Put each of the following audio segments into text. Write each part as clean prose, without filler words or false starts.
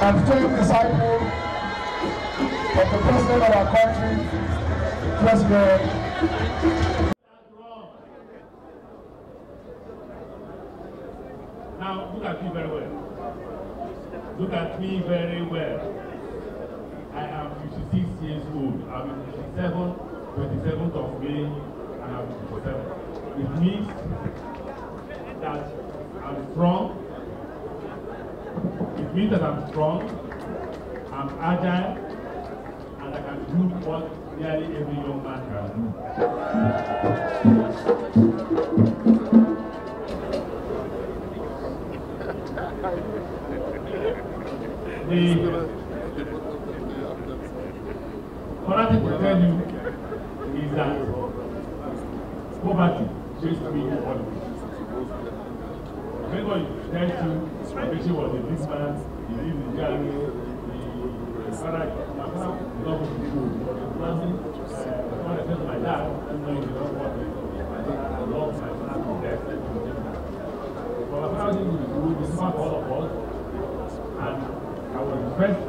and faithful disciple of the President of our country, President. Now, look at me very well. Look at me very well. I am 56 years old. I'm 57, 27th of May, and I'm 57. It means that I'm strong. It means that I'm strong, I'm agile, and I can do what nearly every young man can do. What I can tell you is that poverty chased me all the way. Everybody tells you Amaechi was a big man, he lived in Germany, my father loved to school, he was a planting, when I said to my dad, even though he did not want me, I loved my father to death. But my father didn't go to school, he smart all of us, and I was the first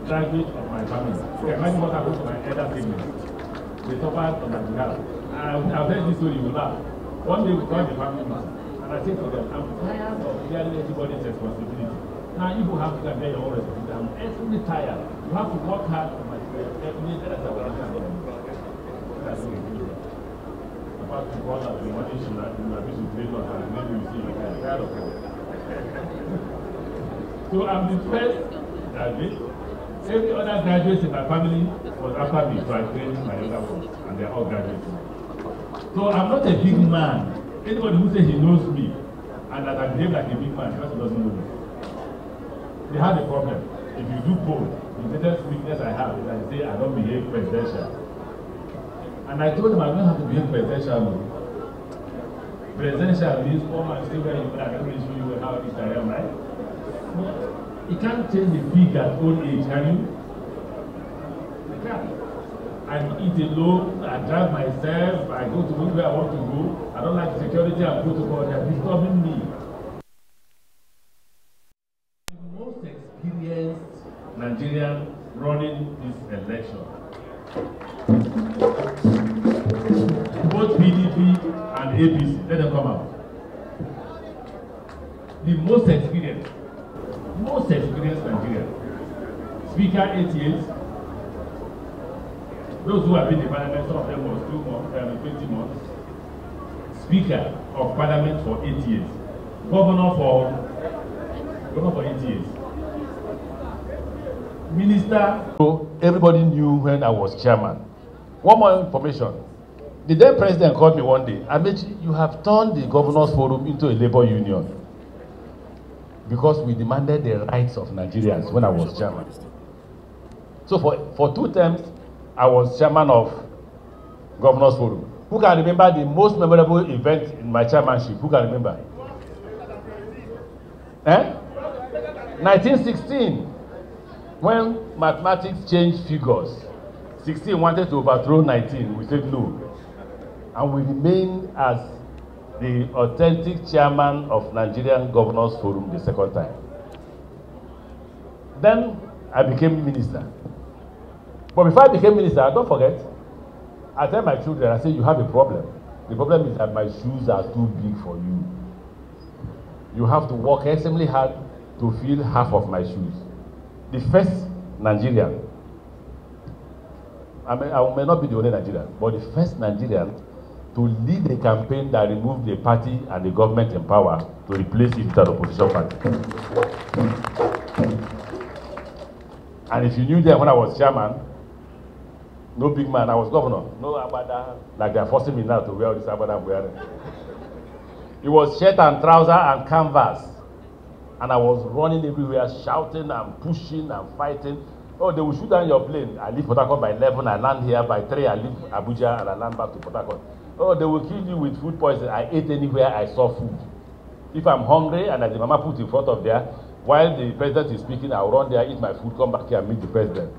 graduate of my family. So imagine what happened to my elder siblings. They suffered on my behalf. And I've heard this story, you laugh. One day we called the family meeting. And I said to them, I'm tired of bearing everybody's responsibility. Now you have to bear your own responsibility. I'm extremely tired. You have to work hard for my definitely that's what I'm doing. That's what we do. Apart from all that, the money should not be paid on, and maybe you see I'm tired of it. So I'm the first graduate. Every other graduate in my family was after me, so I trained my younger ones, and they're all graduates. So I'm not a big man. Anybody who says he knows me and that I behave like a big man, just doesn't know me. They have a problem. If you do poll, the greatest weakness I have is I say I don't behave presidential. And I told them I don't have to behave presidential. Presidential means, oh man, stay where you are, I don't really show you how this I am, right? You can't change the pig at old age, can you? You can't. I eat alone, I drive myself, I go to where I want to go. I don't like security and protocol, they are disturbing me. The most experienced Nigerian running this election. Both PDP and APC, let them come out. The most experienced Nigerian. Speaker 8 years. Those who have been in parliament, some of them was 2 months, 20 months. Speaker of parliament for 8 years. Governor for 8 years. Minister. So everybody knew when I was chairman. One more information. The then president called me one day. Amaechi, you have turned the governors forum into a labor union. Because we demanded the rights of Nigerians when I was chairman. So for 2 terms, I was chairman of Governors Forum. Who can remember the most memorable event in my chairmanship? Who can remember? 1916, when mathematics changed figures. 16 wanted to overthrow 19. We said no. And we remained as the authentic chairman of Nigerian Governors Forum the second time. Then I became minister. But before I became minister, don't forget, I tell my children, I say, you have a problem. The problem is that my shoes are too big for you. You have to work extremely hard to fill half of my shoes. The first Nigerian, I may not be the only Nigerian, but the first Nigerian to lead a campaign that removed the party and the government in power to replace it with an opposition party. And if you knew that when I was chairman, no big man, I was governor, no abada, like they're forcing me now to wear this abada I'm wearing. It was shirt and trouser and canvas. And I was running everywhere, shouting and pushing and fighting. Oh, they will shoot down your plane. I leave Port Harcourt by 11, I land here by 3, I leave Abuja and I land back to Port Harcourt. Oh, they will kill you with food poison. I ate anywhere I saw food. If I'm hungry and as the mama put in front of there, while the president is speaking, I'll run there, eat my food, come back here and meet the president.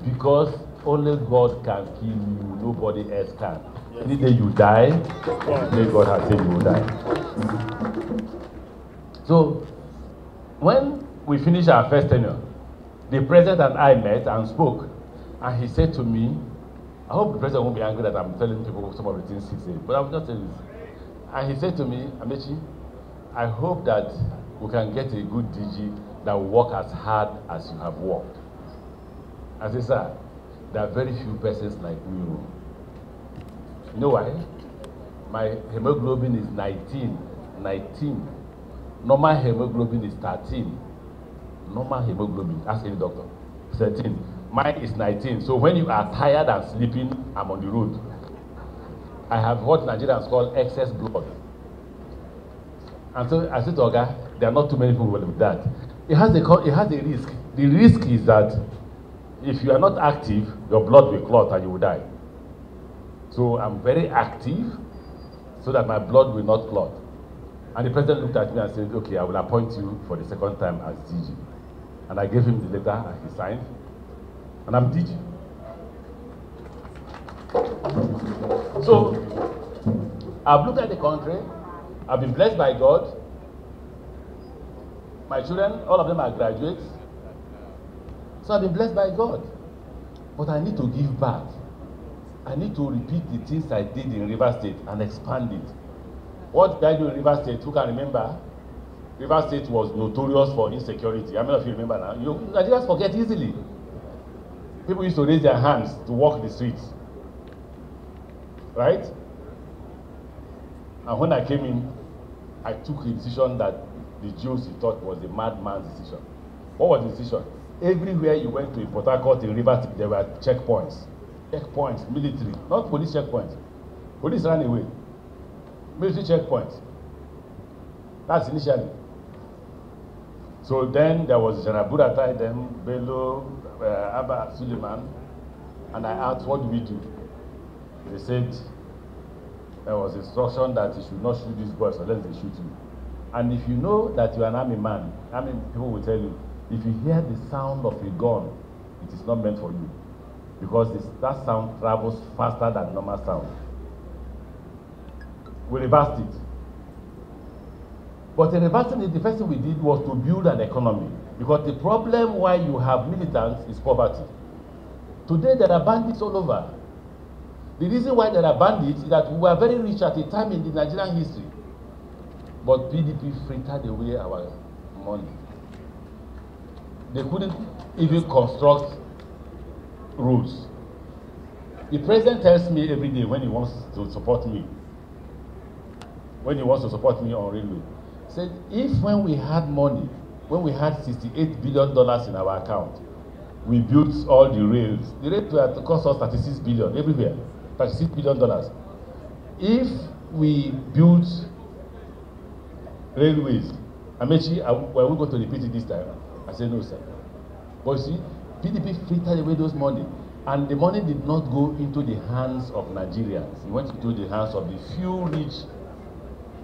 Because only God can kill you, nobody else can. Any day you die, only God has said you will die. So, when we finished our first tenure, the president and I met and spoke, and he said to me, I hope the president won't be angry that I'm telling people some of the things he said, but I will just tell you this. And he said to me, Amaechi, I hope that we can get a good DG that will work as hard as you have worked. I said, sir, there are very few persons like me. You know why? My hemoglobin is 19. Normal hemoglobin is 13. Normal hemoglobin, ask any doctor, 13. Mine is 19. So when you are tired and sleeping, I'm on the road. I have what Nigerians call excess blood. And so I said to Oga, there are not too many people with that. It has a risk. The risk is that if you are not active, your blood will clot and you will die. So I'm very active so that my blood will not clot. And the president looked at me and said, okay, I will appoint you for the second time as DG. And I gave him the letter and he signed. And I'm DG. So I've looked at the country. I've been blessed by God. My children, all of them are graduates. So I've been blessed by God. But I need to give back. I need to repeat the things I did in River State and expand it. What did I do in River State? Who can remember? River State was notorious for insecurity. How many of you remember now? Nigerians forget easily. People used to raise their hands to walk the streets. Right? And when I came in, I took a decision that the Jews thought was a madman's decision. What was the decision? Everywhere you went to in Port Harcourt, in River State, there were checkpoints. Checkpoints, military, not police checkpoints. Police ran away. Military checkpoints. That's initially. So then there was Janaburatai, then Bello, Abba Suleiman, and I asked, what do we do? They said there was instruction that you should not shoot these boys unless they shoot you. And if you know that you are an army man, army people will tell you, if you hear the sound of a gun, it is not meant for you. Because that sound travels faster than normal sound. We reversed it. But in reversing it, the first thing we did was to build an economy. Because the problem why you have militants is poverty. Today there are bandits all over. The reason why there are bandits is that we were very rich at a time in the Nigerian history. But PDP frittered away our money. They couldn't even construct roads. The president tells me every day when he wants to support me, when he wants to support me on railway, said if when we had money, when we had $68 billion in our account, we built all the rails. The rails were to cost us $36 billion everywhere, $36 billion. If we built railways, Amaechi, were we going to repeat it this time? I said no, sir. But you see, PDP frittered away those money, and the money did not go into the hands of Nigerians. It went into the hands of the few rich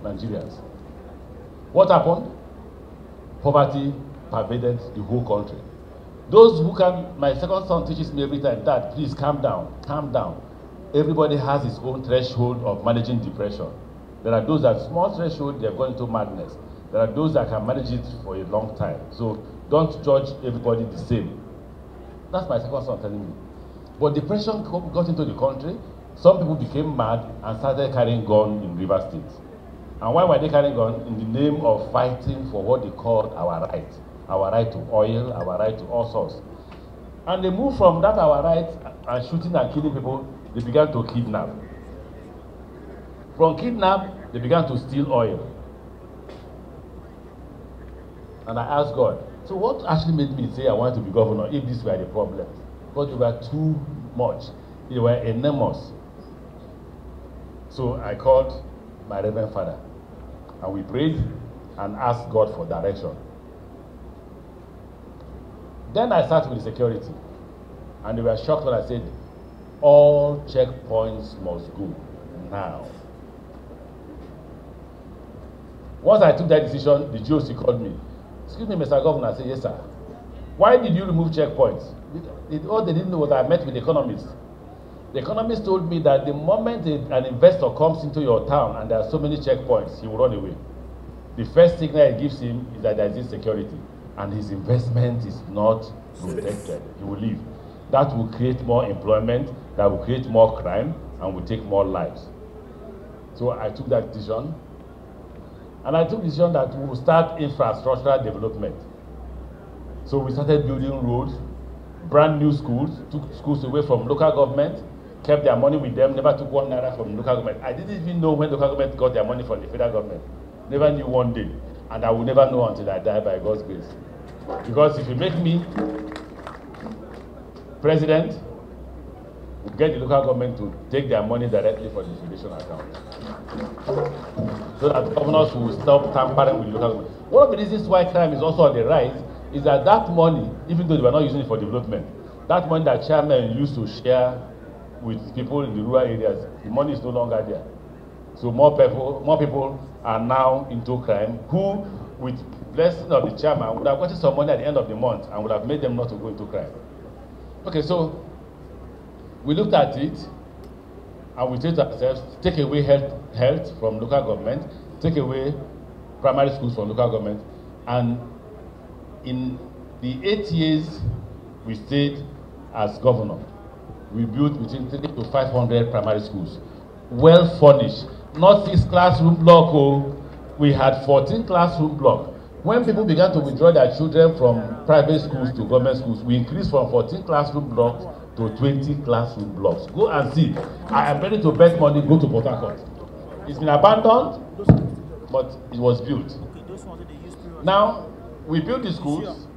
Nigerians. What happened? Poverty pervaded the whole country. Those who can, my second son teaches me every time, Dad, please calm down, calm down. Everybody has his own threshold of managing depression. There are those that small threshold, they're going into madness. There are those that can manage it for a long time. So don't judge everybody the same. That's my second son telling me. But depression got into the country. some people became mad and started carrying guns in Rivers State. And why were they carrying guns? In the name of fighting for what they called our right to oil, our right to all sorts. And they moved from that our right and shooting and killing people, they began to kidnap. From kidnap, they began to steal oil. And I asked God, so what actually made me say I wanted to be governor if these were the problems? Because they were too much. They were enormous. So I called my Reverend Father, and we prayed and asked God for direction. Then I started with the security, and they were shocked when I said, all checkpoints must go now. Once I took that decision, the GOC called me. Excuse me, Mr. Governor. I said, yes, sir. Why did you remove checkpoints? All they didn't know was I met with economists. The economist told me that the moment an investor comes into your town and there are so many checkpoints, he will run away. The first signal it gives him is that there is insecurity, and his investment is not protected. He will leave. That will create more employment, that will create more crime, and will take more lives. So I took that decision, and I took the decision that we will start infrastructural development. So we started building roads, brand new schools, took schools away from local government, kept their money with them, never took 1 naira from local government. I didn't even know when local government got their money from the federal government. Never knew one day. And I will never know until I die by God's grace. Because if you make me president, we'll get the local government to take their money directly from the foundation account. So that governors will stop tampering with the local government. One of the reasons why crime is also on the rise is that that money, even though they were not using it for development, that money that chairmen used to share with people in the rural areas, the money is no longer there. So more people are now into crime, who, with blessing of the chairman, would have gotten some money at the end of the month and would have made them not to go into crime. Okay, so we looked at it and we said to ourselves, take away health from local government, take away primary schools from local government, and in the 8 years we stayed as governor, we built between 300 to 500 primary schools, well furnished, not 6 classroom block. Oh, we had 14 classroom block. When people began to withdraw their children from private schools to government schools, we increased from 14 classroom blocks to 20 classroom blocks. Go and see. I am ready to bet money, go to Port Harcourt. It's been abandoned, but it was built. Now, we built the schools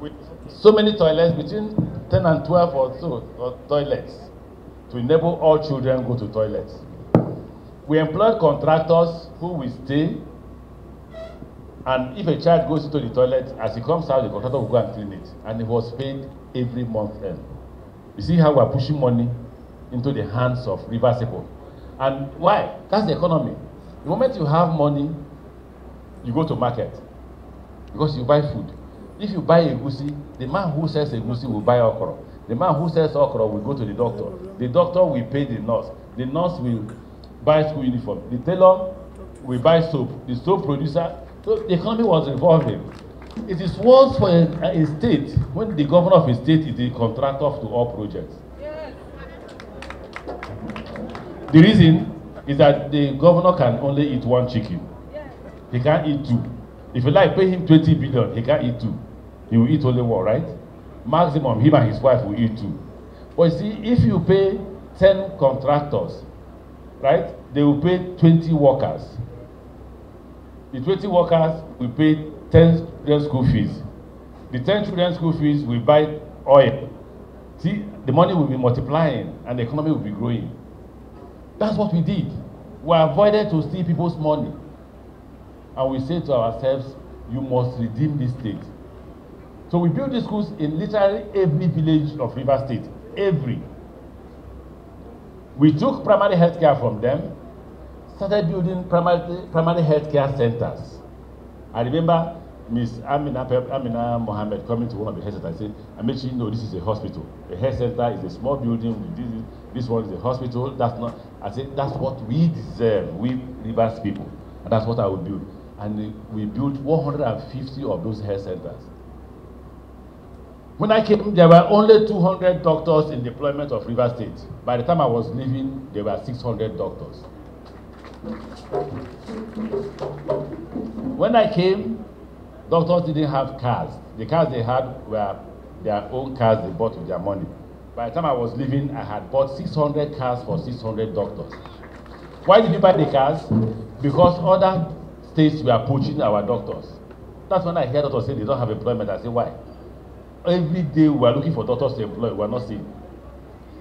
with so many toilets, between 10 and 12 or so toilets, to enable all children go to toilets. We employed contractors who will stay, and if a child goes into the toilet, as he comes out, the contractor will go and clean it, and it was paid every month end. You see how we are pushing money into the hands of Rivers people. And why? That's the economy. The moment you have money, you go to market, because you buy food. If you buy egusi, the man who sells egusi will buy okra. The man who sells okra will go to the doctor. The doctor will pay the nurse. The nurse will buy school uniform. The tailor will buy soap. The soap producer. So the economy was revolving. It is worse for a state when the governor of a state is the contractor to all projects. Yes. The reason is that the governor can only eat 1 chicken. Yes. He can't eat 2. If you like, pay him 20 billion, he can't eat 2. He will eat only 1, right? Maximum, him and his wife will eat 2. But you see, if you pay 10 contractors, right, they will pay 20 workers. The 20 workers will pay 10 children school fees. The 10 children school fees will buy oil. See, the money will be multiplying and the economy will be growing. That's what we did. We avoided to steal people's money. And we said to ourselves, you must redeem this state. So we built these schools in literally every village of Rivers State. Every. We took primary health care from them, started building primary health care centers. I remember Miss Amina Mohammed coming to one of the health centers and saying, Amaechi, no, this is a hospital. A health center is a small building. This one is a hospital. That's not. I said, that's what we deserve, we Rivers people. And that's what I would build. And we built 150 of those health centers. When I came, there were only 200 doctors in deployment of River State. By the time I was leaving, there were 600 doctors. When I came, doctors didn't have cars. The cars they had were their own cars they bought with their money. By the time I was leaving, I had bought 600 cars for 600 doctors. Why did you buy the cars? Because other states were poaching our doctors. That's when I heard doctors say they don't have employment. I say, why? Every day we were looking for doctors to employ, we were not seeing.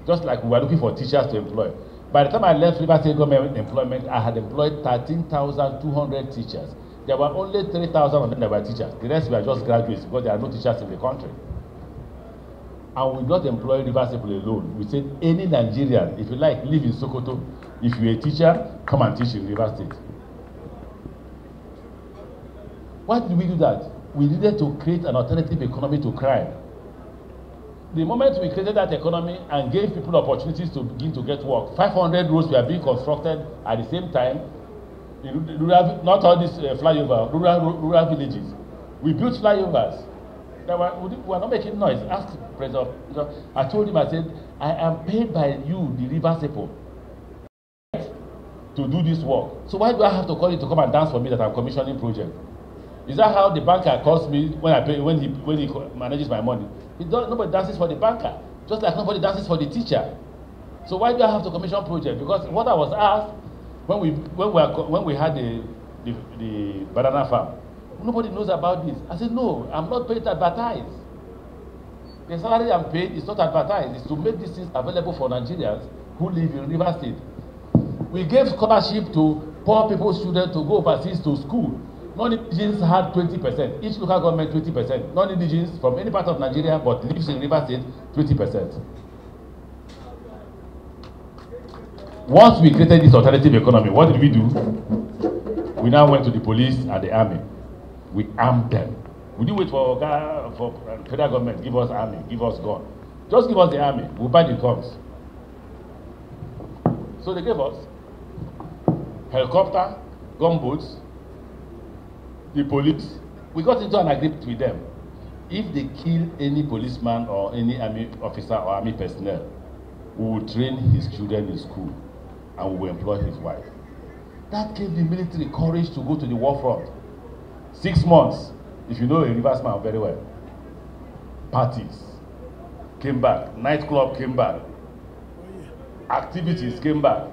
Just like we were looking for teachers to employ. By the time I left River State government employment, I had employed 13,200 teachers. There were only 3,000 of them that were teachers. The rest were just graduates because there are no teachers in the country. And we not employ River State alone. We said any Nigerian, if you like, live in Sokoto. If you're a teacher, come and teach in River State. Why did we do that? We needed to create an alternative economy to crime. The moment we created that economy and gave people opportunities to begin to get work, 500 roads were being constructed at the same time. In rural, not all these flyover, rural villages. We built flyovers. We were not making noise. Ask President. I told him, I said, I am paid by you, the River people, to do this work. So why do I have to call you to come and dance for me that I'm commissioning project? Is that how the banker calls me when I pay when he manages my money? Nobody dances for the banker, just like nobody dances for the teacher. So why do I have to commission project? Because what I was asked when we had the banana farm, nobody knows about this. I said, no, I'm not paid to advertise. The salary I'm paid is not advertised. It's to make these things available for Nigerians who live in River State. We gave scholarship to poor people's children to go overseas to school. Non-indigenous had 20%. Each local government 20%. Non-indigenous from any part of Nigeria but lives in River State 20%. Once we created this alternative economy, what did we do? We now went to the police and the army. We armed them. We didn't wait for federal government, give us army, give us gun. Just give us the army, we'll buy the guns. So they gave us helicopter, gunboats, the police. We got into an agreement with them. If they kill any policeman or any army officer or army personnel, we will train his children in school and we will employ his wife. That gave the military courage to go to the war front. 6 months, if you know a Rivers man very well. Parties came back, nightclub came back, activities came back.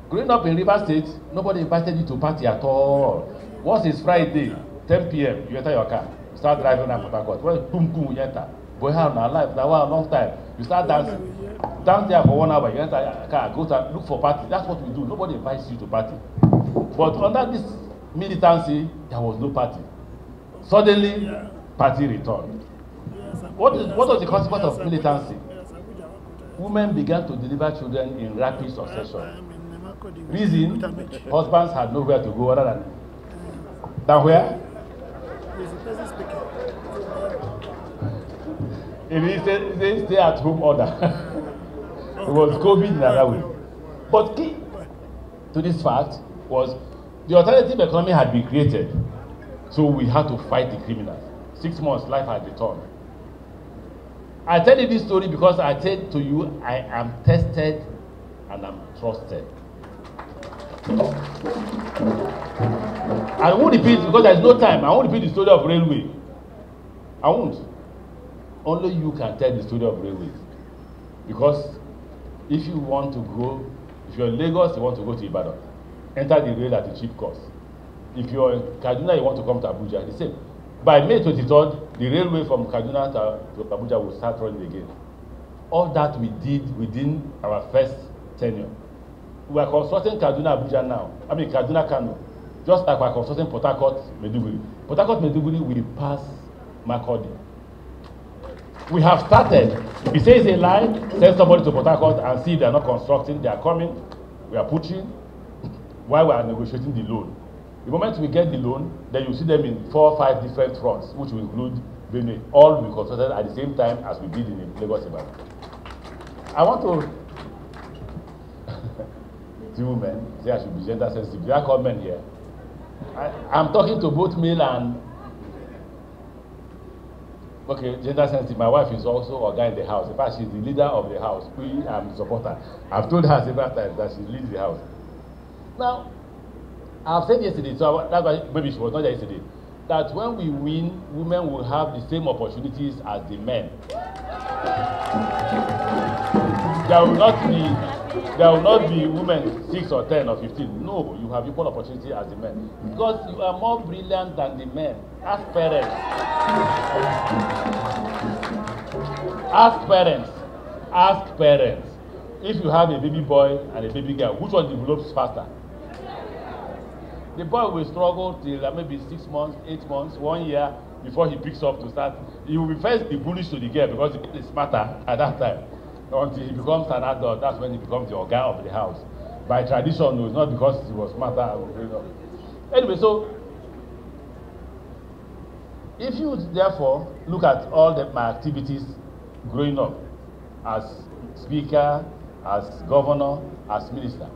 Growing up in River State, nobody invited you to party at all. Once it's Friday, 10 p.m., you enter your car, you start driving down Port Harcourt. Well, boom, boom, you enter. Boy, how now life, that was a long time. You start dancing. Dance there for 1 hour, you enter your car, go to look for party. That's what we do. Nobody invites you to party. But under this militancy, there was no party. Suddenly, party returned. What was the consequence of militancy? Women began to deliver children in rapid succession. Reason, husbands had nowhere to go other than where? It is stay at home order. It was COVID in another way. But key to this fact was the alternative economy had been created. So we had to fight the criminals. 6 months, life had returned. I tell you this story because I said to you, I am tested and I'm trusted. I won't repeat because there's no time. I won't repeat the story of railway. I won't. Only you can tell the story of railways. Because if you want to go, if you're in Lagos, you want to go to Ibadan, enter the rail at a cheap cost. If you're in Kaduna, you want to come to Abuja, the same. By May 23rd, the railway from Kaduna to Abuja will start running again. All that we did within our first tenure. We are constructing Kaduna Abuja now. I mean Kaduna Kano. Just like we are constructing Port Harcourt Maiduguri. Port Harcourt Maiduguri will pass Makurdi. We have started. If you say it's a lie, send somebody to Port Harcourt and see if they are not constructing. They are coming. We are pushing while we are negotiating the loan. The moment we get the loan, then you see them in 4 or 5 different fronts, which will include Benue. All will be constructed at the same time as we did in Lagos. I want to see women say I should be gender sensitive. There are called men here. I'm talking to both male and Okay, gender sensitive. My wife is also a guy in the house. In fact, she's the leader of the house. We am supporter. I've told her several times that she leads the house. Now, I've said yesterday, so that's why maybe she was not there yesterday, that when we win, women will have the same opportunities as the men. There will not be women 6 or 10 or 15. No, you have equal opportunity as the men. Because you are more brilliant than the men. Ask parents. Ask parents. Ask parents. If you have a baby boy and a baby girl, which one develops faster? The boy will struggle till maybe 6 months, 8 months, 1 year before he picks up to start. He will first be bullish to the girl because he is smarter at that time. Until he becomes an adult, that's when he becomes the organ of the house. By tradition, no, it's not because he was smarter. Anyway, so if you therefore look at all my activities growing up as speaker, as governor, as minister,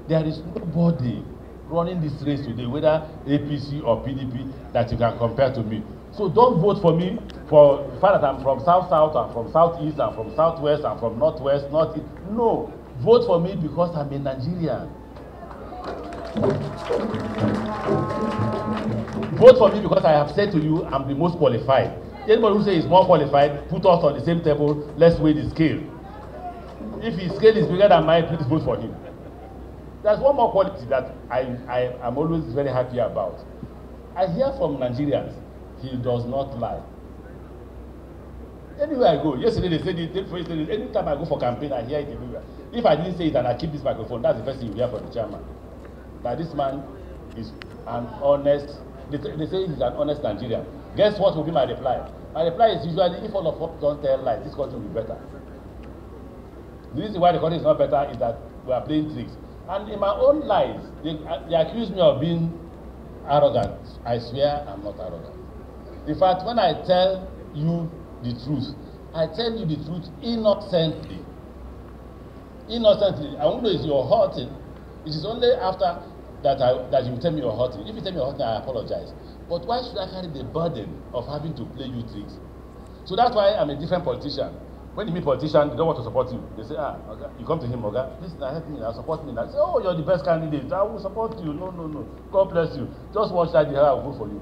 there is nobody running this race today, whether APC or PDP, that you can compare to me. So don't vote for me for the fact that I'm from South-South, I'm from South-East, I'm from South-West, I'm from North-West, North-East. No, vote for me because I'm a Nigerian. Vote for me because I have said to you I'm the most qualified. Anybody who says he's more qualified, put us on the same table, let's weigh the scale. If his scale is bigger than mine, please vote for him. There's one more quality that I am always very happy about. I hear from Nigerians, he does not lie. Anywhere I go, yesterday they said it, anytime I go for campaign, I hear it everywhere. If I didn't say it and I keep this microphone, that's the first thing you hear from the chairman. That this man is an honest, they say he's an honest Nigerian. Guess what will be my reply? My reply is usually, if all of us don't tell lies, this country will be better. The reason why the country is not better is that we are playing tricks. And in my own lies, they accuse me of being arrogant. I swear I'm not arrogant. In fact, when I tell you the truth, I tell you the truth innocently. Innocently. I won't know if you're hurting. It is only after that you tell me you're hurting. If you tell me you're hurting, I apologize. But why should I carry the burden of having to play you tricks? So that's why I'm a different politician. When you meet politicians, they don't want to support you. They say, okay. You come to him, okay, listen, help me, support me. I say, oh, you're the best candidate. I will support you. No. God bless you. Just watch that, I will vote for you.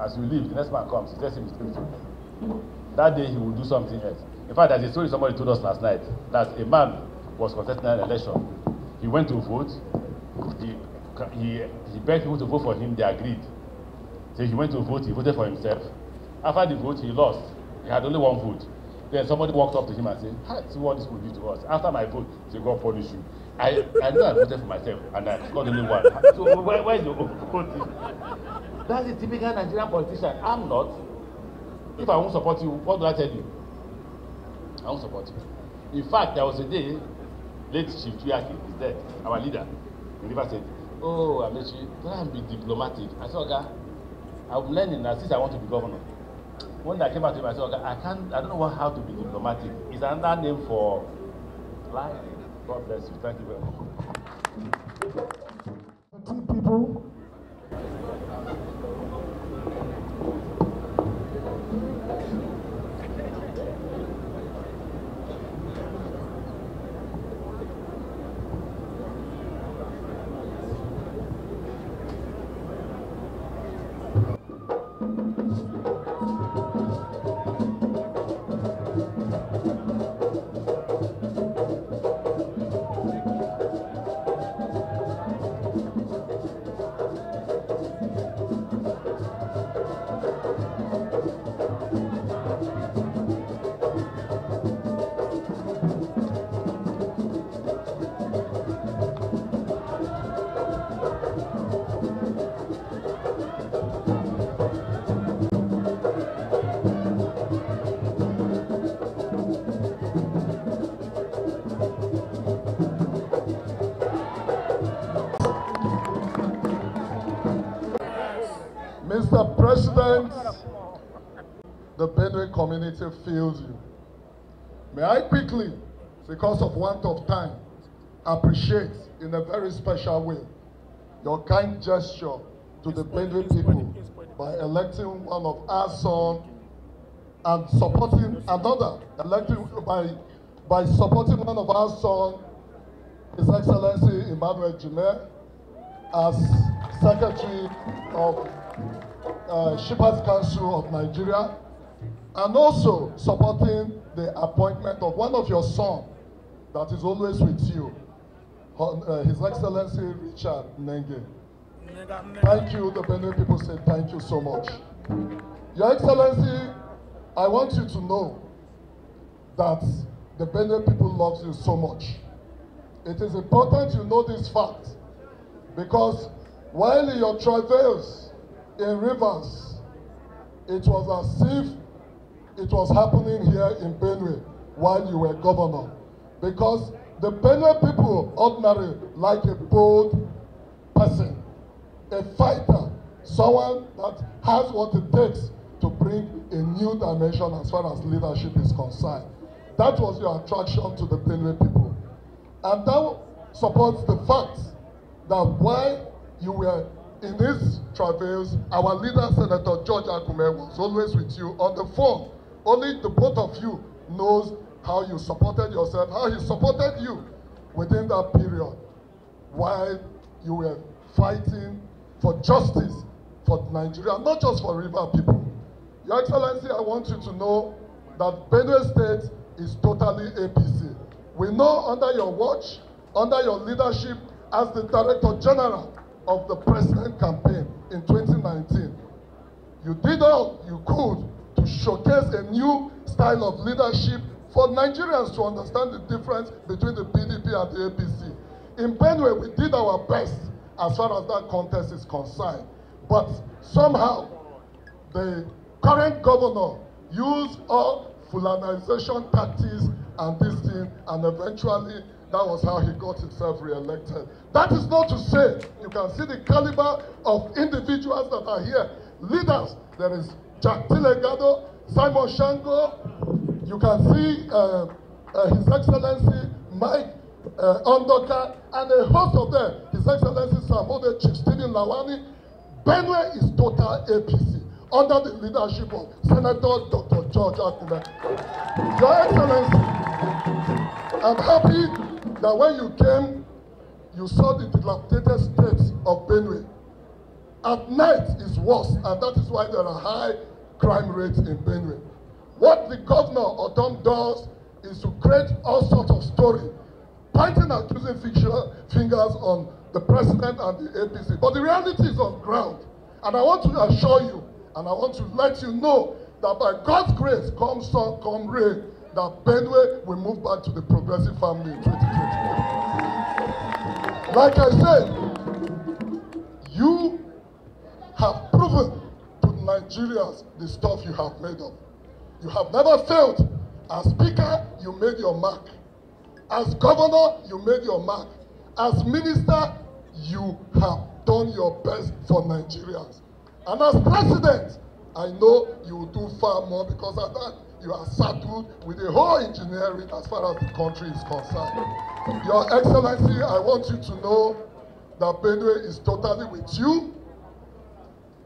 As you leave, the next man comes, he tells him he's going to. That day, he will do something else. In fact, there's a story somebody told us last night, that a man was contesting an election. He went to vote. He begged people to vote for him. They agreed. So he went to vote. He voted for himself. After the vote, he lost. He had only 1 vote. Then somebody walked up to him and said, see what this could do to us. After my vote, he said, God punish you. I know I voted for myself and I scored only 1. So where is your vote? That's a typical Nigerian politician. I'm not. If I won't support you, what do I tell you? I won't support you. In fact, there was a day, late Chief Wike is dead, our leader. He never said, oh, Amaechi, don't be diplomatic. I said, okay, I'm learning that since I want to be governor. When I came back to him, I said, okay, I don't know how to be diplomatic. It's another name for lying. God bless you. Thank you very much. People. Mr. President, the Benue community feels you. May I quickly, because of want of time, appreciate in a very special way your kind gesture to the Benue people by electing one of our sons and supporting another, by supporting one of our sons, His Excellency Emmanuel Jime, as Secretary of Shippers Council of Nigeria, and also supporting the appointment of one of your sons that is always with you, His Excellency Richard Nenge. Thank you, the Benue people say thank you so much. Your Excellency, I want you to know that the Benue people love you so much. It is important you know this fact, because while in your travails in Rivers, it was as if it was happening here in Benue while you were governor. Because the Benue people ordinarily like a bold person, a fighter, someone that has what it takes to bring a new dimension as far as leadership is concerned. That was your attraction to the Benue people. And that supports the fact that while you were in these travails, our leader, Senator George Akume, was always with you on the phone. Only the both of you knows how you supported yourself, how he supported you within that period while you were fighting for justice for Nigeria, not just for River people. Your Excellency, I want you to know that Benue State is totally APC. We know under your watch, under your leadership as the Director General of the President campaign in 2019, you did all you could to showcase a new style of leadership for Nigerians to understand the difference between the PDP and the APC. In Benue, we did our best as far as that contest is concerned. But somehow, the current governor used all Fulanization tactics and this thing, and eventually that was how he got himself re-elected. That is not to say, you can see the caliber of individuals that are here. Leaders, there is Jack Tilegado, Simon Shango, you can see His Excellency Mike Ondoka, and a host of them, His Excellency Samode, Chief Stephen Lawani. Benue is total APC under the leadership of Senator Dr. George Akume. Your Excellency, I'm happy that when you came, you saw the dilapidated state of Benue. At night is worse, and that is why there are high crime rates in Benue. What the governor Odom does is to create all sorts of stories, pointing accusing fingers on the president and the APC. But the reality is on ground. And I want to assure you, and I want to let you know that by God's grace, come sun, come rain, that Benue will move back to the progressive family in 2021. Like I said, you have proven to Nigerians the stuff you have made of. You have never failed. As Speaker, you made your mark. As Governor, you made your mark. As Minister, you have done your best for Nigerians. And as President, I know you will do far more, because of that, you are saddled with the whole engineering as far as the country is concerned. Your Excellency, I want you to know that Benue is totally with you,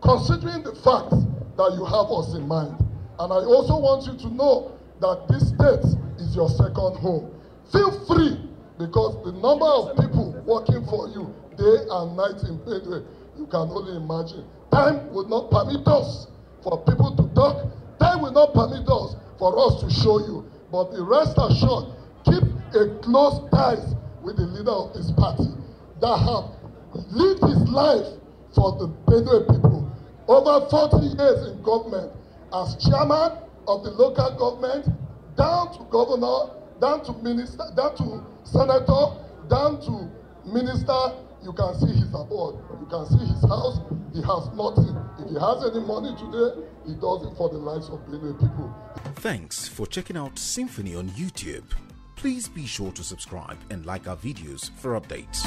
considering the fact that you have us in mind. And I also want you to know that this state is your second home. Feel free, because the number of people working for you day and night in Benue, you can only imagine. Time will not permit us for people to talk. Time will not permit us for us to show you. But the rest assured, keep a close ties with the leader of this party that have lived his life for the Benue people. Over 40 years in government, as chairman of the local government, down to governor, down to minister, down to senator, down to minister. You can see his abode. You can see his house. He has nothing. If he has any money today, he does it for the lives of Benue people. Thanks for checking out SYMFONI on YouTube. Please be sure to subscribe and like our videos for updates.